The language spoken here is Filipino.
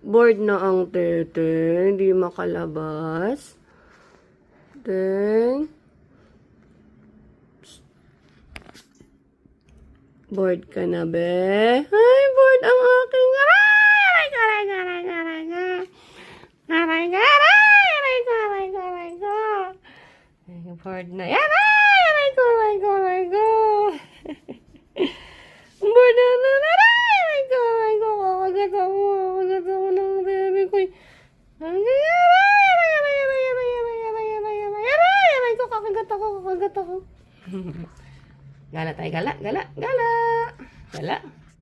Bored na ang tete. Hindi makalabas. Then, bored ka na, be? Ay, bored ang aking aray! Aray, aray, aray, aray, aray. Aray, aray, aray, aray, aray, aray. Ay, bored na. Aray, aray ko, aray ko, aray ko. Bored na, aray, aray ko, aray ko. Kakagat ako ng baby ko. Aray, aray, aray, aray, aray, aray, aray, aray, aray, aray, aray, aray ko, kakagat ako. Gala tayo, gala, gala, gala, gala.